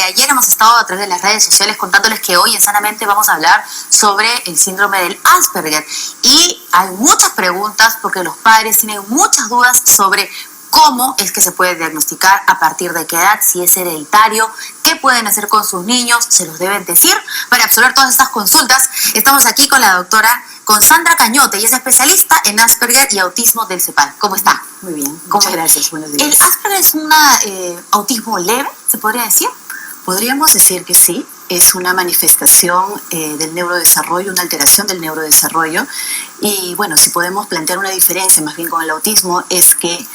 ayer hemos estado a través de las redes sociales contándoles que hoy en Sanamente vamos a hablar sobre el síndrome del Asperger. Y hay muchas preguntas porque los padres tienen muchas dudas sobre cómo es que se puede diagnosticar, a partir de qué edad, si es hereditario, qué pueden hacer con sus niños, se los deben decir. Para absolver todas estas consultas, estamos aquí con la doctora Sandra Cañote, ella es especialista en Asperger y autismo del CEPAL. ¿Cómo está? Muy bien, muchas gracias, buenos días. ¿El Asperger es un autismo leve, se podría decir? Podríamos decir que sí, es una manifestación del neurodesarrollo, una alteración del neurodesarrollo. Y bueno, si podemos plantear una diferencia más bien con el autismo, es que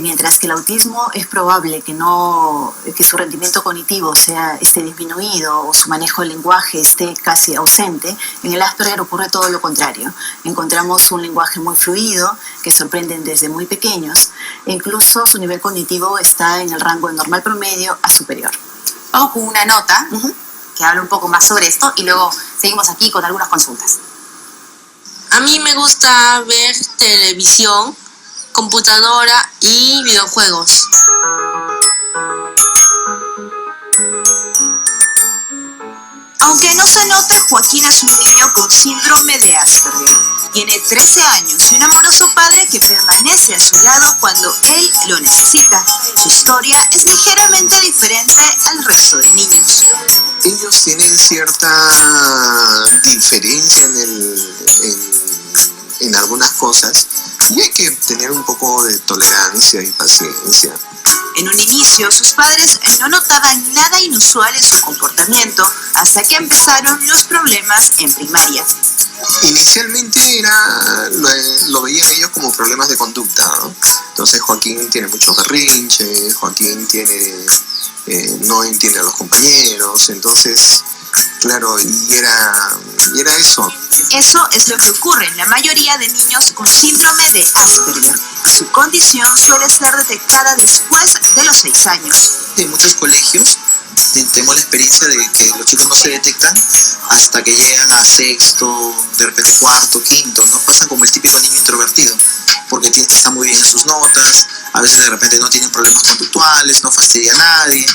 mientras que el autismo es probable que su rendimiento cognitivo esté disminuido o su manejo del lenguaje esté casi ausente, en el Asperger ocurre todo lo contrario. Encontramos un lenguaje muy fluido, que sorprenden desde muy pequeños, e incluso su nivel cognitivo está en el rango de normal promedio a superior. Vamos con una nota que habla un poco más sobre esto y luego seguimos aquí con algunas consultas. A mí me gusta ver televisión, computadora y videojuegos. Aunque no se note, Joaquín es un niño con síndrome de Asperger. Tiene 13 años y un amoroso padre que permanece a su lado cuando él lo necesita. Su historia es ligeramente diferente al resto de niños. Ellos tienen cierta diferencia en algunas cosas y hay que tener un poco de tolerancia y paciencia. En un inicio, sus padres no notaban nada inusual en su comportamiento hasta que empezaron los problemas en primaria. Inicialmente lo veían ellos como problemas de conducta, ¿no? Entonces Joaquín tiene muchos berrinches, Joaquín no entiende a los compañeros, entonces, claro, y era eso. Eso es lo que ocurre en la mayoría de niños con síndrome de Asperger. Su condición suele ser detectada después de los 6 años. En muchos colegios tenemos la experiencia de que los chicos no se detectan hasta que llegan a sexto, de repente cuarto, quinto, no pasan como el típico niño introvertido, porque está muy bien en sus notas, a veces de repente no tienen problemas conductuales, no fastidia a nadie.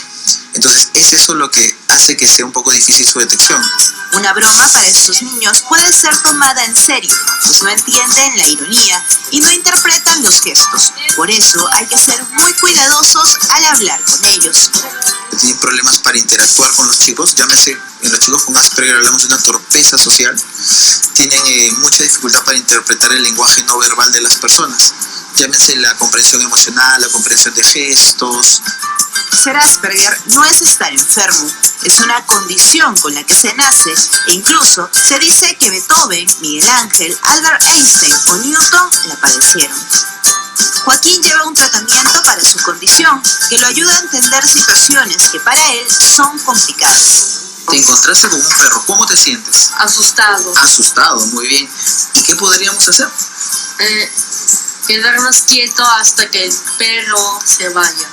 Entonces es eso lo que hace que sea un poco difícil su detección. Una broma para estos niños puede ser tomada en serio, pues no entienden la ironía y no interpretan los gestos. Por eso hay que ser muy cuidadosos al hablar con ellos. Tienen problemas para interactuar con los chicos, llámese, en los chicos con Asperger hablamos de una torpeza social, tienen mucha dificultad para interpretar el lenguaje no verbal de las personas, llámese la comprensión emocional, la comprensión de gestos. Ser Asperger no es estar enfermo, es una condición con la que se nace e incluso se dice que Beethoven, Miguel Ángel, Albert Einstein o Newton la padecieron. Joaquín lleva un tratamiento para su condición que lo ayuda a entender situaciones que para él son complicadas. Te encontraste con un perro, ¿cómo te sientes? Asustado. Asustado, muy bien. ¿Y qué podríamos hacer? Quedarnos quietos hasta que el perro se vaya.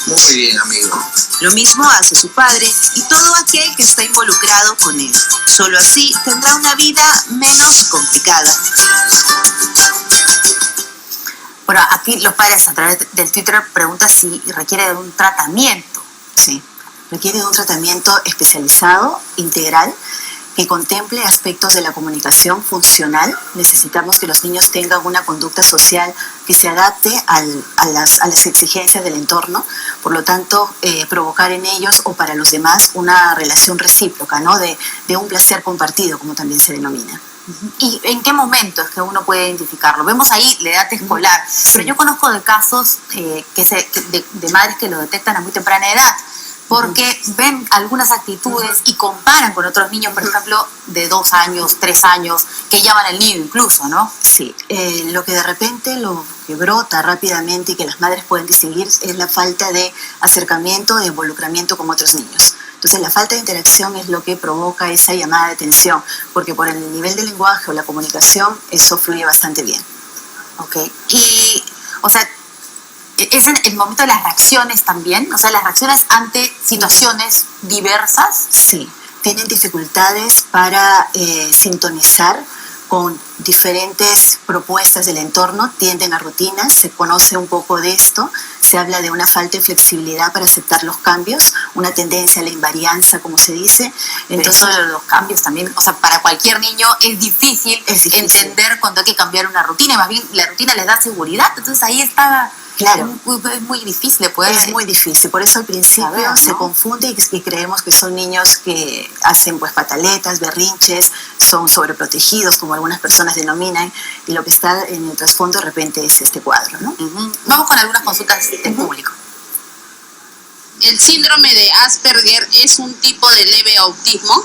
Muy bien, amigo. Lo mismo hace su padre y todo aquel que está involucrado con él. Solo así tendrá una vida menos complicada. Bueno, aquí los padres a través del Twitter preguntan si requiere de un tratamiento. Sí, requiere de un tratamiento especializado, integral, que contemple aspectos de la comunicación funcional. Necesitamos que los niños tengan una conducta social que se adapte a las exigencias del entorno, por lo tanto provocar en ellos o para los demás una relación recíproca, ¿no? de un placer compartido, como también se denomina. ¿Y en qué momento es que uno puede identificarlo? Vemos ahí la edad escolar, pero yo conozco de casos de madres que lo detectan a muy temprana edad, porque ven algunas actitudes y comparan con otros niños, por ejemplo, de 2 años, 3 años, que llaman al niño incluso, ¿no? Sí, lo que de repente lo que brota rápidamente y que las madres pueden distinguir es la falta de acercamiento, de involucramiento con otros niños. Entonces la falta de interacción es lo que provoca esa llamada de atención, porque por el nivel del lenguaje o la comunicación eso fluye bastante bien. Ok, y, o sea, es en el momento de las reacciones también, o sea, las reacciones ante situaciones diversas. Sí, tienen dificultades para sintonizar con diferentes propuestas del entorno, tienden a rutinas, se conoce un poco de esto, se habla de una falta de flexibilidad para aceptar los cambios, una tendencia a la invarianza, como se dice. Entonces, eso de los cambios también, o sea, para cualquier niño es difícil entender cuando hay que cambiar una rutina, y más bien la rutina les da seguridad, entonces ahí está. Claro. Es muy difícil de poder. Es muy difícil, por eso al principio saber, ¿no? se confunde y creemos que son niños que hacen pues pataletas, berrinches, son sobreprotegidos, como algunas personas denominan, y lo que está en el trasfondo de repente es este cuadro, ¿no? Vamos con algunas consultas del público. ¿El síndrome de Asperger es un tipo de leve autismo?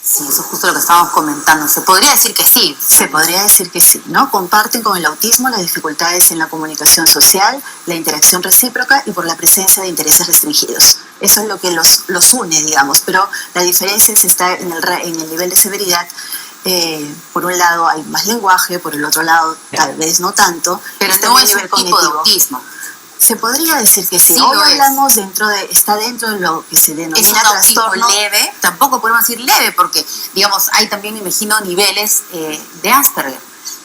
Sí, eso es justo lo que estábamos comentando. Se podría decir que sí. Se podría decir que sí, ¿no? Comparten con el autismo las dificultades en la comunicación social, la interacción recíproca y por la presencia de intereses restringidos. Eso es lo que los une, digamos, pero la diferencia está en el nivel de severidad. Por un lado hay más lenguaje, por el otro lado tal vez no tanto. Pero está no en es nivel un tipo de cognitivo. autismo. Se podría decir que sí. Sí Hoy lo es. hablamos está dentro de lo que se Es denomina un autismo trastorno leve, tampoco podemos decir leve, porque, digamos, hay también, me imagino, niveles de Asperger.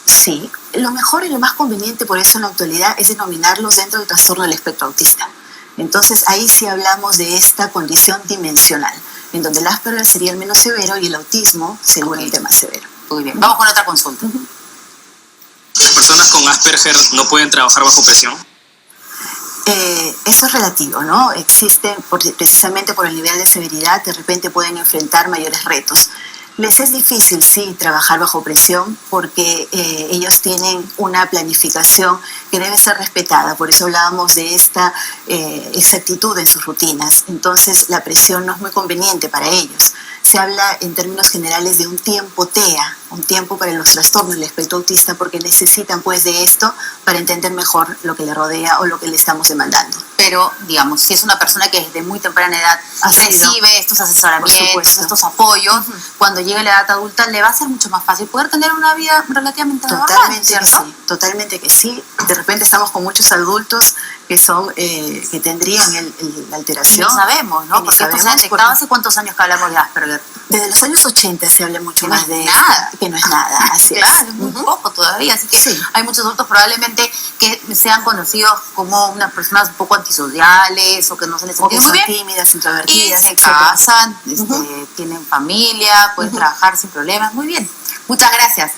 Sí, lo mejor y lo más conveniente por eso en la actualidad es denominarlos dentro del trastorno del espectro autista. Entonces ahí sí hablamos de esta condición dimensional, en donde el Asperger sería el menos severo y el autismo seguramente más severo. Muy bien, vamos con otra consulta. ¿Las personas con Asperger no pueden trabajar bajo presión? Eso es relativo, ¿no? Existen, precisamente por el nivel de severidad, de repente pueden enfrentar mayores retos. Les es difícil, sí, trabajar bajo presión porque ellos tienen una planificación que debe ser respetada. Por eso hablábamos de esta exactitud en sus rutinas. Entonces, la presión no es muy conveniente para ellos. Se habla en términos generales de un tiempo TEA, un tiempo para los trastornos del espectro autista, porque necesitan pues de esto para entender mejor lo que le rodea o lo que le estamos demandando. Pero, digamos, si es una persona que desde muy temprana edad recibe estos asesoramientos, estos apoyos, cuando llegue a la edad adulta le va a ser mucho más fácil poder tener una vida relativamente normal, Totalmente que ¿cierto? sí, totalmente que sí. De repente estamos con muchos adultos que son que tendrían la alteración. No sabemos, ¿no? Ni Porque esto se ha sabemos detectado hace cuántos años que hablamos de Asperger. Desde los años 80 se habla mucho Que no más es de nada. esto, que no es nada, así Claro, es. muy poco todavía, así que Sí. hay muchos adultos probablemente que sean conocidos como unas personas un poco antisociales o que no se les O que entiende muy son bien. tímidas, Y introvertidas, se etcétera. casan, tienen familia, pueden trabajar sin problemas. Muy bien. Muchas gracias.